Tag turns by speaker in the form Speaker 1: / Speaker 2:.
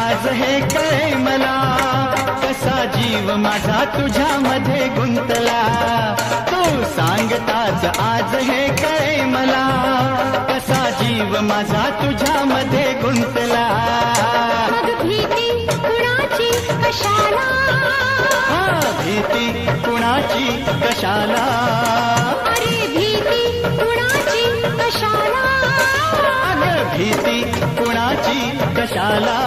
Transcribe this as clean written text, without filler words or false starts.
Speaker 1: आज हे कळे मला, कसा जीव माझा तुझ्यामध्ये गुंतला. तू सांगताच आज हे कळे मला, कसा जीव माझा तुझ्यामध्ये गुंतला.
Speaker 2: मग भीती कुणाची कशाला,
Speaker 1: भीती कुणाची कशाला,
Speaker 2: अरे भीती कुणाची कशाला,
Speaker 1: अगं भीती कुणाची कशाला.